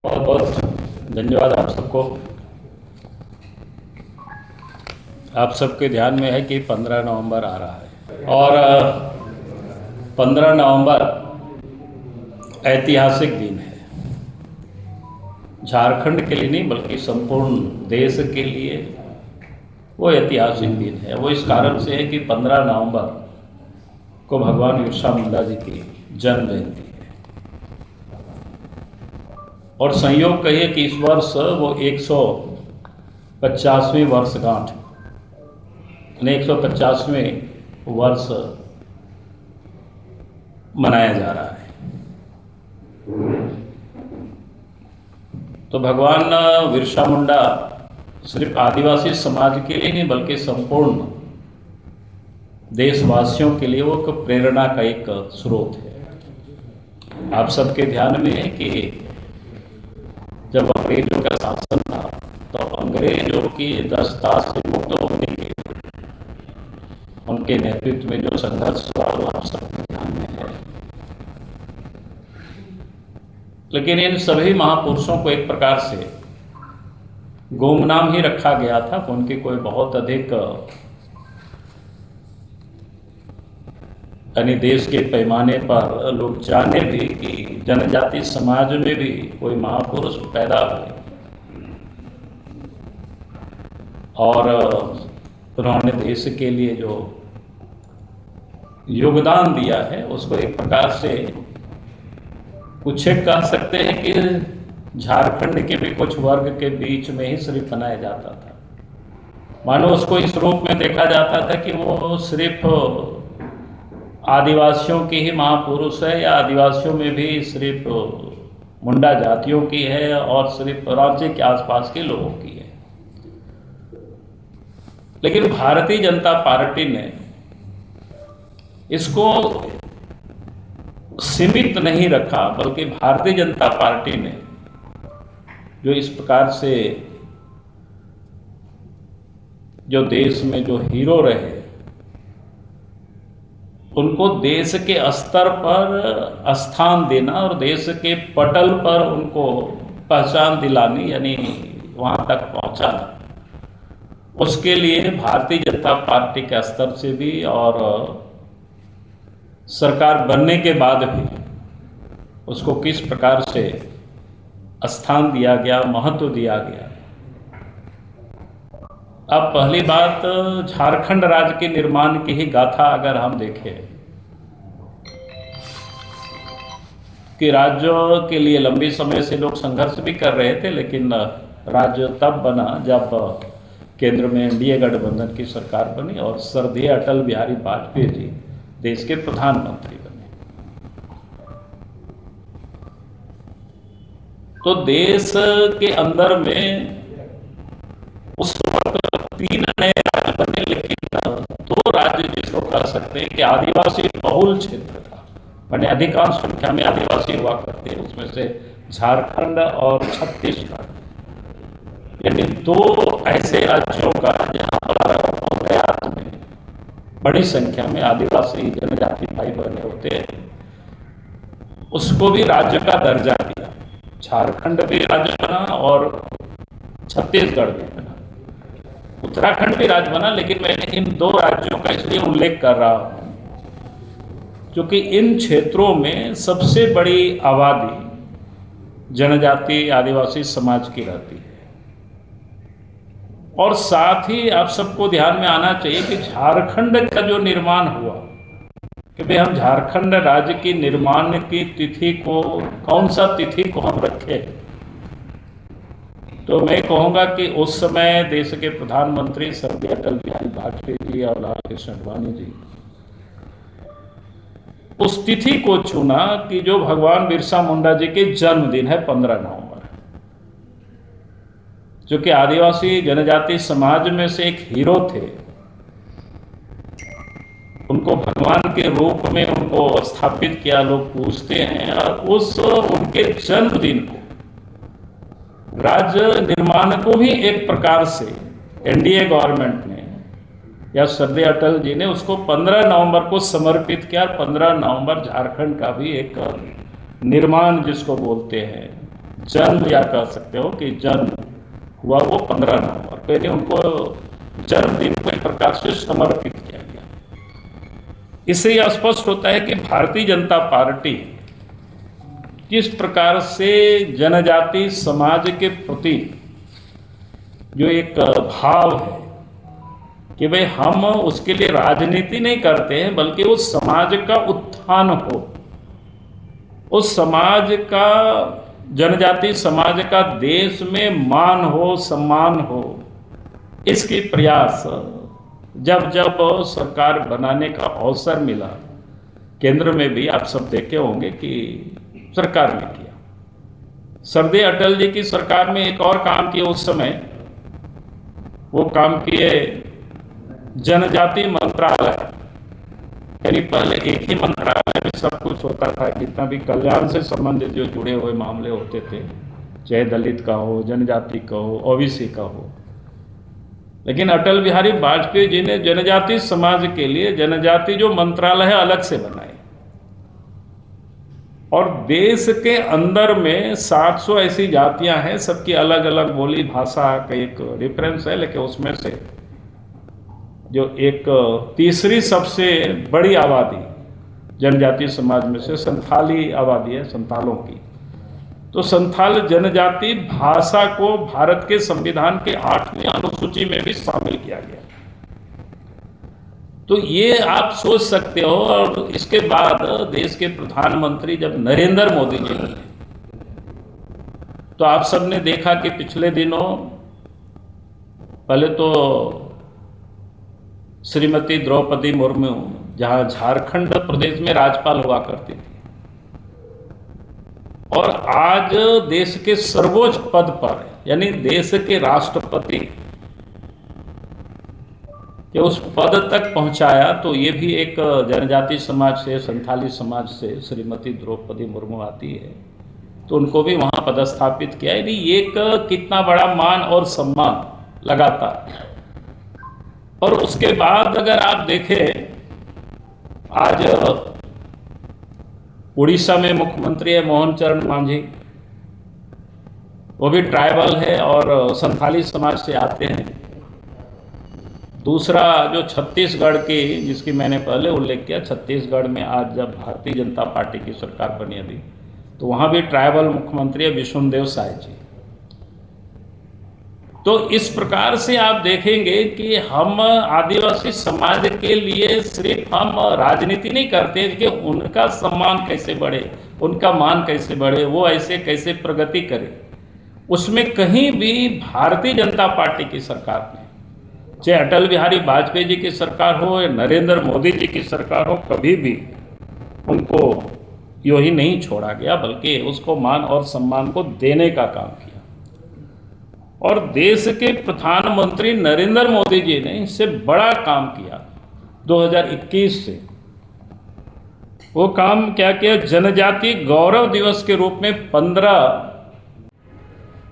बहुत बहुत धन्यवाद आप सबको। आप सबके ध्यान में है कि 15 नवंबर आ रहा है और 15 नवंबर ऐतिहासिक दिन है। झारखंड के लिए नहीं बल्कि संपूर्ण देश के लिए वो ऐतिहासिक दिन है। वो इस कारण से है कि 15 नवंबर को भगवान बिरसा मुंडा जी की जन्म जयंती है और संयोग कहिए कि इस वर्ष वो 150वीं वर्षगांठ 150वें वर्ष मनाया जा रहा है। तो भगवान बिरसा मुंडा सिर्फ आदिवासी समाज के लिए नहीं बल्कि संपूर्ण देशवासियों के लिए वो एक प्रेरणा का एक स्रोत है। आप सबके ध्यान में है कि जब अंग्रेजों का शासन था तो अंग्रेजों की दस्ता से मुक्त होने के उनके नेतृत्व में जो संघर्ष हुआ वो आप सबके ध्यान में है। लेकिन इन सभी महापुरुषों को एक प्रकार से गुमनाम ही रखा गया था। उनकी कोई बहुत अधिक यानी देश के पैमाने पर लोग जाने भी कि जनजाति समाज में भी कोई महापुरुष पैदा हुए और उन्होंने देश के लिए जो योगदान दिया है उसको एक प्रकार से कुछ कह सकते हैं कि झारखंड के भी कुछ वर्ग के बीच में ही सिर्फ बनाया जाता था। मानो उसको इस रूप में देखा जाता था कि वो सिर्फ आदिवासियों की ही महापुरुष है या आदिवासियों में भी सिर्फ मुंडा जातियों की है और सिर्फ राज्य के आसपास के लोगों की है। लेकिन भारतीय जनता पार्टी ने इसको सीमित नहीं रखा बल्कि भारतीय जनता पार्टी ने जो इस प्रकार से जो देश में जो हीरो रहे उनको देश के स्तर पर स्थान देना और देश के पटल पर उनको पहचान दिलानी यानी वहाँ तक पहुँचाना, उसके लिए भारतीय जनता पार्टी के स्तर से भी और सरकार बनने के बाद भी उसको किस प्रकार से स्थान दिया गया, महत्व दिया गया। अब पहली बात झारखंड राज्य के निर्माण की ही गाथा अगर हम देखें कि राज्य के लिए लंबे समय से लोग संघर्ष भी कर रहे थे, लेकिन राज्य तब बना जब केंद्र में एनडीए गठबंधन की सरकार बनी और स्वर्गीय अटल बिहारी वाजपेयी जी देश के प्रधानमंत्री बने। तो देश के अंदर में उस वक्त 3 नए राज्य बने, लेकिन 2 राज्य जिसको कह सकते हैं कि आदिवासी बहुल क्षेत्र था, मैंने अधिकांश संख्या में आदिवासी हुआ करते हैं, उसमें से झारखंड और छत्तीसगढ़, यानी 2 ऐसे राज्यों का जहाँ पर बहुतायत में बड़ी संख्या में आदिवासी जनजाति भाई बहने होते हैं, उसको भी राज्य का दर्जा दिया। झारखंड भी राज्य बना और छत्तीसगढ़ भी बना, उत्तराखंड भी राज्य बना। लेकिन मैं इन 2 राज्यों का इसलिए उल्लेख कर रहा हूँ क्योंकि इन क्षेत्रों में सबसे बड़ी आबादी जनजाति आदिवासी समाज की रहती है। और साथ ही आप सबको ध्यान में आना चाहिए कि झारखंड का जो निर्माण हुआ कि भाई हम झारखंड राज्य की निर्माण की तिथि को कौन सा तिथि को हम रखें, तो मैं कहूँगा कि उस समय देश के प्रधानमंत्री स्वर्गीय अटल बिहारी वाजपेयी जी और लाल कृष्ण आडवाणी जी उस तिथि को चुना कि जो भगवान बिरसा मुंडा जी के जन्मदिन है 15 नवंबर, जो कि आदिवासी जनजाति समाज में से एक हीरो थे। उनको भगवान के रूप में उनको स्थापित किया, लोग पूछते हैं। और उस उनके जन्मदिन को राज्य निर्माण को भी एक प्रकार से एनडीए गवर्नमेंट ने या स्वर्गीय अटल जी ने उसको 15 नवंबर को समर्पित किया। 15 नवंबर झारखंड का भी एक निर्माण जिसको बोलते हैं, जन्म, या कह सकते हो कि जन्म हुआ वो 15 नवंबर, पहले उनको जन्मदिन को एक प्रकार से समर्पित किया गया। इससे यह स्पष्ट होता है कि भारतीय जनता पार्टी किस प्रकार से जनजाति समाज के प्रति जो एक भाव है कि भाई हम उसके लिए राजनीति नहीं करते हैं, बल्कि उस समाज का उत्थान हो, उस समाज का, जनजाति समाज का देश में मान हो, सम्मान हो, इसके प्रयास जब जब सरकार बनाने का अवसर मिला, केंद्र में भी आप सब देखे होंगे कि सरकार ने किया। सरदेय अटल जी की सरकार में एक और काम किए उस समय, वो काम किए जनजाति मंत्रालय, यानी पहले एक ही मंत्रालय में सब कुछ होता था, जितना भी कल्याण से संबंधित जो जुड़े हुए मामले होते थे, चाहे दलित का हो, जनजाति का हो, ओबीसी का हो। लेकिन अटल बिहारी वाजपेयी जी ने जनजाति समाज के लिए जनजाति जो मंत्रालय है अलग से बनाए, और देश के अंदर में 700 ऐसी जातियां हैं, सबकी अलग अलग बोली भाषा का एक डिफरेंस है, लेकिन उसमें से जो एक तीसरी सबसे बड़ी आबादी जनजाति समाज में से संथाली आबादी है, संथालों की। तो संथाल जनजाति भाषा को भारत के संविधान के 8वीं अनुसूची में भी शामिल किया गया। तो ये आप सोच सकते हो। और इसके बाद देश के प्रधानमंत्री जब नरेंद्र मोदी जी थे, तो आप सबने देखा कि पिछले दिनों पहले तो श्रीमती द्रौपदी मुर्मू, जहां झारखंड प्रदेश में राज्यपाल हुआ करती थी, और आज देश के सर्वोच्च पद पर, यानी देश के राष्ट्रपति के उस पद तक पहुंचाया, तो ये भी एक जनजाति समाज से, संथाली समाज से श्रीमती द्रौपदी मुर्मू आती है, तो उनको भी वहां पदस्थापित किया। यानी एक कितना बड़ा मान और सम्मान लगातार। और उसके बाद अगर आप देखें, आज उड़ीसा में मुख्यमंत्री है मोहन चरण मांझी, वो भी ट्राइबल है और संथाली समाज से आते हैं। दूसरा जो छत्तीसगढ़ की, जिसकी मैंने पहले उल्लेख किया, छत्तीसगढ़ में आज जब भारतीय जनता पार्टी की सरकार बनी अभी, तो वहाँ भी ट्राइबल मुख्यमंत्री है विष्णुदेव साय जी। तो इस प्रकार से आप देखेंगे कि हम आदिवासी समाज के लिए सिर्फ हम राजनीति नहीं करते कि उनका सम्मान कैसे बढ़े, उनका मान कैसे बढ़े, वो ऐसे कैसे प्रगति करे। उसमें कहीं भी भारतीय जनता पार्टी की सरकार में, चाहे अटल बिहारी वाजपेयी जी की सरकार हो या नरेंद्र मोदी जी की सरकार हो, कभी भी उनको यूं ही नहीं छोड़ा गया, बल्कि उसको मान और सम्मान को देने का काम किया। और देश के प्रधानमंत्री नरेंद्र मोदी जी ने इससे बड़ा काम किया 2021 से। वो काम क्या किया, जनजाति गौरव दिवस के रूप में 15,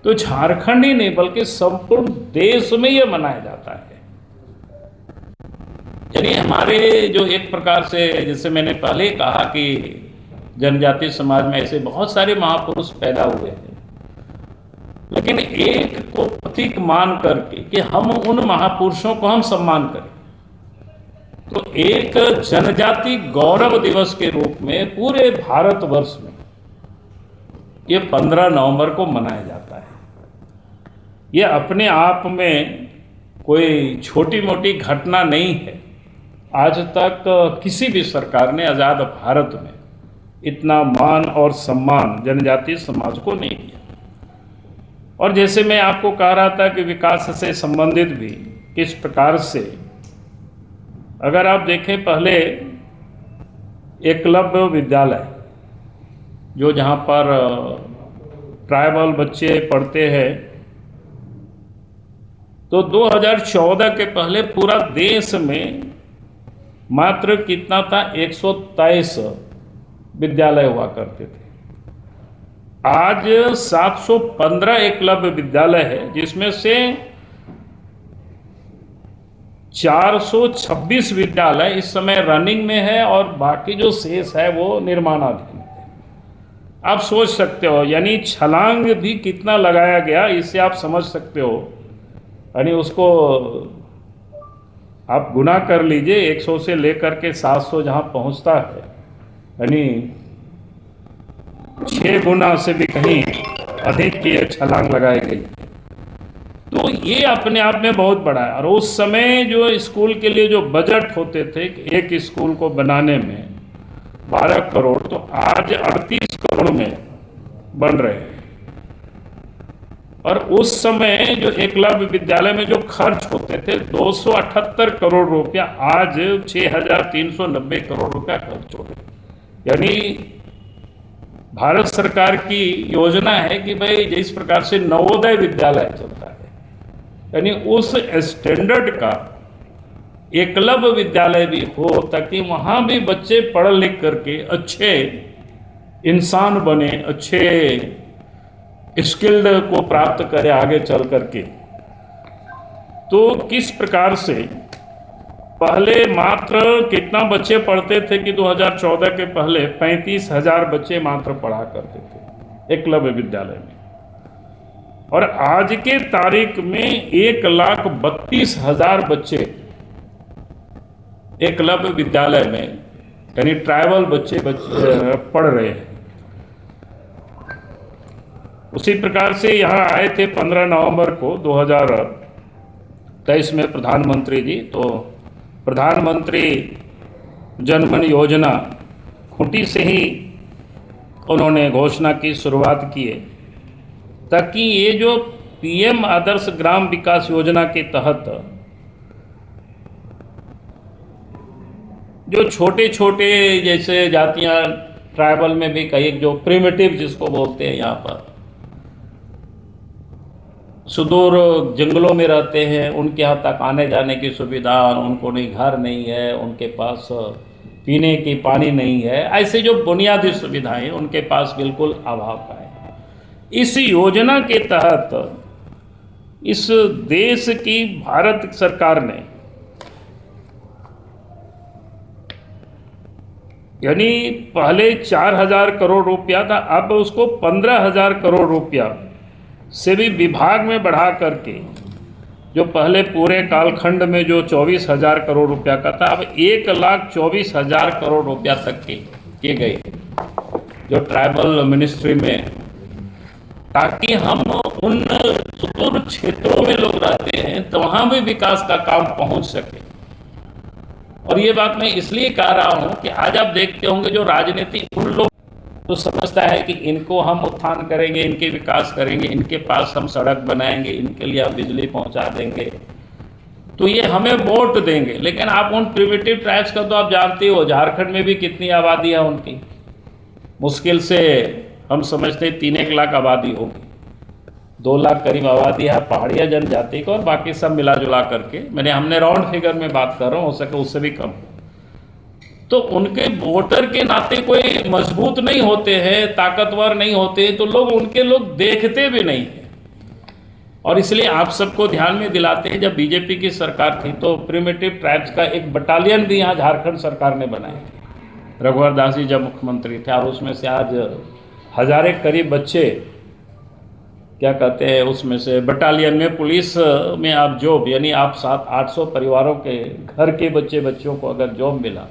तो झारखंड ही नहीं बल्कि संपूर्ण देश में यह मनाया जाता है। यानी हमारे जो एक प्रकार से, जैसे मैंने पहले कहा कि जनजाति समाज में ऐसे बहुत सारे महापुरुष पैदा हुए हैं, लेकिन एक को प्रतीक मान करके कि हम उन महापुरुषों को हम सम्मान करें, तो एक जनजाति गौरव दिवस के रूप में पूरे भारतवर्ष में ये 15 नवंबर को मनाया जाता है। ये अपने आप में कोई छोटी मोटी घटना नहीं है। आज तक किसी भी सरकार ने आज़ाद भारत में इतना मान और सम्मान जनजाति समाज को नहीं दिया। और जैसे मैं आपको कह रहा था कि विकास से संबंधित भी किस प्रकार से, अगर आप देखें, पहले एकलव्य विद्यालय जो जहाँ पर ट्राइबल बच्चे पढ़ते हैं, तो 2014 के पहले पूरा देश में मात्र कितना था, 123 विद्यालय हुआ करते थे। आज 715 एकलव्य विद्यालय है, जिसमें से 426 विद्यालय इस समय रनिंग में है और बाकी जो शेष है वो निर्माणाधीन है। आप सोच सकते हो, यानी छलांग भी कितना लगाया गया, इससे आप समझ सकते हो। यानी उसको आप गुना कर लीजिए, 100 से लेकर के 700 जहां पहुंचता है, यानी 6 गुना से भी कहीं अधिक की छलांग लगाई गई। तो ये अपने आप में बहुत बड़ा है। और उस समय जो स्कूल के लिए जो बजट होते थे एक स्कूल को बनाने में 12 करोड़, तो आज 38 करोड़ में बन रहे हैं। और उस समय जो एकलव्य विद्यालय में जो खर्च होते थे 278 करोड़ रुपया, आज 6,390 करोड़ रुपया खर्च हो रहे। यानी भारत सरकार की योजना है कि भाई जिस प्रकार से नवोदय विद्यालय चलता है, यानी उस स्टैंडर्ड का एकलव्य विद्यालय भी हो, ताकि वहां भी बच्चे पढ़ लिख करके अच्छे इंसान बने, अच्छे स्किल्ड को प्राप्त करें आगे चल करके। तो किस प्रकार से पहले मात्र कितना बच्चे पढ़ते थे कि 2014 के पहले 35,000 बच्चे मात्र पढ़ा करते थे एकलव्य विद्यालय में, और आज के तारीख में 1,32,000 बच्चे एकलव्य विद्यालय में, यानी ट्राइबल बच्चे पढ़ रहे हैं। उसी प्रकार से यहाँ आए थे 15 नवंबर को 2023 में प्रधानमंत्री जी। तो प्रधानमंत्री जनधन योजना खूंटी से ही उन्होंने घोषणा की, शुरुआत की है, ताकि ये जो पीएम आदर्श ग्राम विकास योजना के तहत जो छोटे छोटे जैसे जातियां ट्राइबल में भी कई जो प्रिमिटिव जिसको बोलते हैं, यहाँ पर सुदूर जंगलों में रहते हैं, उनके यहाँ तक आने जाने की सुविधा, उनको नहीं घर नहीं है, उनके पास पीने की पानी नहीं है, ऐसे जो बुनियादी सुविधाएं उनके पास बिल्कुल अभाव का है। इस योजना के तहत इस देश की भारत सरकार ने यानी पहले 4,000 करोड़ रुपया था, अब उसको 15,000 करोड़ रुपया से भी विभाग में बढ़ा करके, जो पहले पूरे कालखंड में जो 24,000 करोड़ रुपया का था, अब 1,24,000 करोड़ रुपया तक के किए गए जो ट्राइबल मिनिस्ट्री में, ताकि हम उन सुदूर क्षेत्रों में लोग रहते हैं तो वहां भी विकास का काम पहुंच सके। और ये बात मैं इसलिए कह रहा हूं कि आज आप देखते होंगे जो राजनीति, उन लोग तो समझता है कि इनको हम उत्थान करेंगे, इनके विकास करेंगे, इनके पास हम सड़क बनाएंगे, इनके लिए हम बिजली पहुंचा देंगे, तो ये हमें वोट देंगे। लेकिन आप उन प्रिमिटिव ट्राइब्स का तो आप जानते हो, झारखंड में भी कितनी आबादी है उनकी, मुश्किल से हम समझते हैं 3-1 लाख आबादी होगी, 2 लाख करीब आबादी है पहाड़िया जनजाति को, और बाकी सब मिला जुला करके, हमने राउंड फिगर में बात कर रहा हूँ, हो सके उससे भी कम। तो उनके वोटर के नाते कोई मजबूत नहीं होते हैं, ताकतवर नहीं होते, तो लोग देखते भी नहीं है। और इसलिए आप सबको ध्यान में दिलाते हैं, जब बीजेपी की सरकार थी तो प्रिमिटिव ट्राइब्स का एक बटालियन भी यहाँ झारखंड सरकार ने बनाया, रघुवर दास जी जब मुख्यमंत्री थे, और उसमें से आज हजारे करीब बच्चे क्या कहते हैं, उसमें से बटालियन में, पुलिस में आप जॉब, यानी आप 700-800 परिवारों के घर के बच्चों को अगर जॉब मिला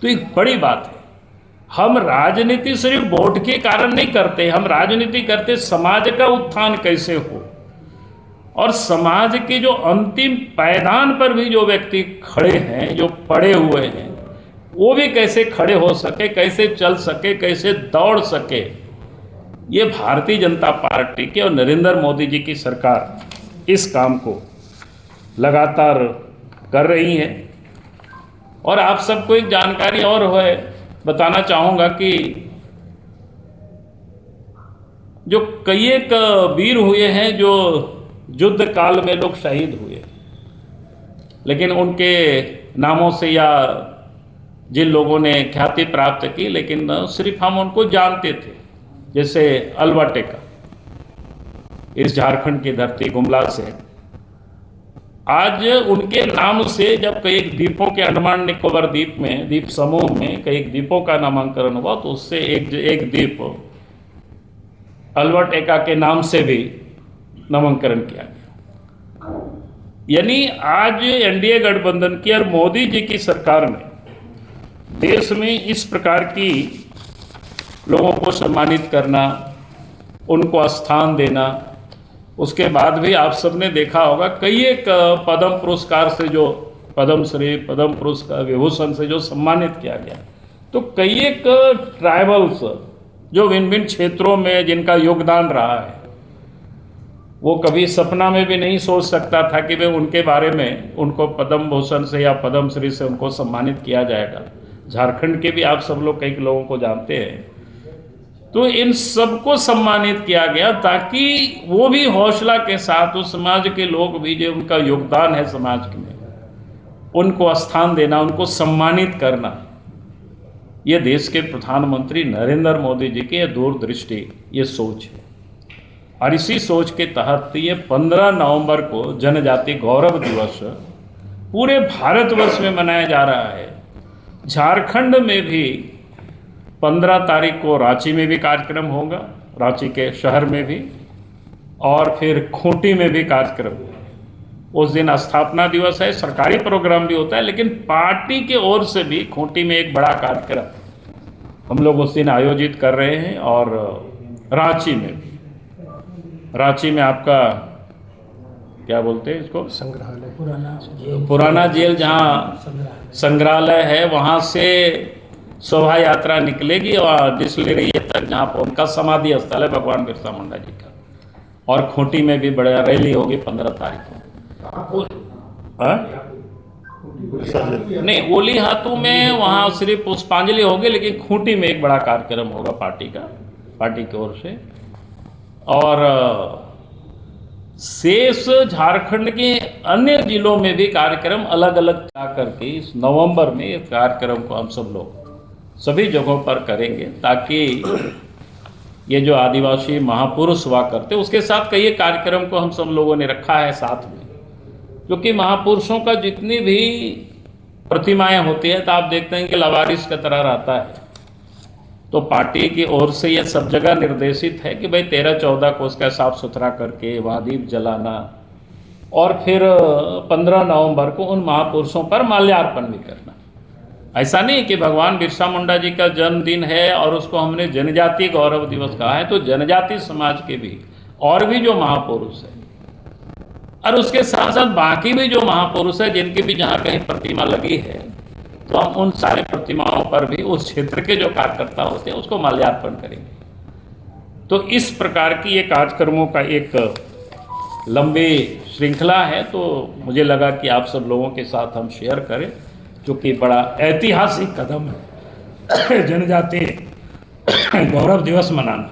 तो एक बड़ी बात है। हम राजनीति सिर्फ वोट के कारण नहीं करते, हम राजनीति करते समाज का उत्थान कैसे हो, और समाज के जो अंतिम पायदान पर भी जो व्यक्ति खड़े हैं, जो पड़े हुए हैं, वो भी कैसे खड़े हो सके, कैसे चल सके, कैसे दौड़ सके। ये भारतीय जनता पार्टी के और नरेंद्र मोदी जी की सरकार इस काम को लगातार कर रही है। और आप सबको एक जानकारी और है, बताना चाहूँगा कि जो कई एक वीर हुए हैं जो युद्ध काल में लोग शहीद हुए, लेकिन उनके नामों से या जिन लोगों ने ख्याति प्राप्त की, लेकिन सिर्फ हम उनको जानते थे, जैसे अलवा टेका इस झारखंड की धरती गुमला से, आज उनके नाम से जब कई द्वीपों के, अंडमान निकोबार द्वीप में, द्वीप समूह में कई द्वीपों का नामांकन हुआ, तो उससे एक द्वीप अल्बर्ट एक्का के नाम से भी नामांकन किया गया। यानी आज एनडीए गठबंधन की और मोदी जी की सरकार ने देश में इस प्रकार की लोगों को सम्मानित करना, उनको स्थान देना, उसके बाद भी आप सबने देखा होगा कई एक पद्म पुरस्कार से जो पद्मश्री, पद्म पुरस्कार, विभूषण से जो सम्मानित किया गया, तो कई एक ट्राइबल्स जो भिन्न भिन्न क्षेत्रों में जिनका योगदान रहा है, वो कभी सपना में भी नहीं सोच सकता था कि वे उनके बारे में उनको पद्म भूषण से या पद्मश्री से उनको सम्मानित किया जाएगा। झारखंड के भी आप सब लोग कई लोगों को जानते हैं। तो इन सबको सम्मानित किया गया ताकि वो भी हौसला के साथ उस समाज के लोग भी जो उनका योगदान है समाज में, उनको स्थान देना, उनको सम्मानित करना, ये देश के प्रधानमंत्री नरेंद्र मोदी जी की दूरदृष्टि, ये सोच है। और इसी सोच के तहत ये 15 नवंबर को जनजाति गौरव दिवस पूरे भारतवर्ष में मनाया जा रहा है। झारखंड में भी 15 तारीख को रांची में भी कार्यक्रम होगा, रांची के शहर में भी, और फिर खूंटी में भी कार्यक्रम। उस दिन स्थापना दिवस है, सरकारी प्रोग्राम भी होता है, लेकिन पार्टी के ओर से भी खूंटी में एक बड़ा कार्यक्रम हम लोग उस दिन आयोजित कर रहे हैं। और रांची में भी, रांची में आपका क्या बोलते हैं इसको, संग्रहालय, पुराना जेल जहाँ संग्रहालय है, वहाँ से शोभा यात्रा निकलेगी और डिस्टिलरी तक जहाँ पर उनका समाधि स्थल है भगवान बिरसा मुंडा जी का। और खूंटी में भी बड़ा रैली होगी 15 तारीख को। नहीं, ओली हाथू में वहाँ सिर्फ पुष्पांजलि होगी, लेकिन खूंटी में एक बड़ा कार्यक्रम होगा पार्टी का, पार्टी की ओर से। और शेष झारखंड के अन्य जिलों में भी कार्यक्रम अलग अलग जाकर के इस नवंबर में इस कार्यक्रम को हम सब लोग सभी जगहों पर करेंगे, ताकि ये जो आदिवासी महापुरुष हुआ करते, उसके साथ कई कार्यक्रम को हम सब लोगों ने रखा है साथ में, क्योंकि महापुरुषों का जितनी भी प्रतिमाएं होती है तो आप देखते हैं कि लवारिस की तरह रहता है। तो पार्टी की ओर से यह सब जगह निर्देशित है कि भाई 13-14 को उसका साफ सुथरा करके वहाँ दीप जलाना, और फिर 15 नवंबर को उन महापुरुषों पर माल्यार्पण भी करना। ऐसा नहीं कि भगवान बिरसा मुंडा जी का जन्मदिन है और उसको हमने जनजाति गौरव दिवस कहा है, तो जनजाति समाज के भी और भी जो महापुरुष है, और उसके साथ साथ बाकी भी जो महापुरुष है जिनकी भी जहाँ कहीं प्रतिमा लगी है, तो हम उन सारे प्रतिमाओं पर भी उस क्षेत्र के जो कार्यकर्ता होते हैं उसको माल्यार्पण करेंगे। तो इस प्रकार की ये कार्यक्रमों का एक लंबी श्रृंखला है, तो मुझे लगा कि आप सब लोगों के साथ हम शेयर करें, जो कि बड़ा ऐतिहासिक कदम है जनजाति गौरव दिवस मनाना।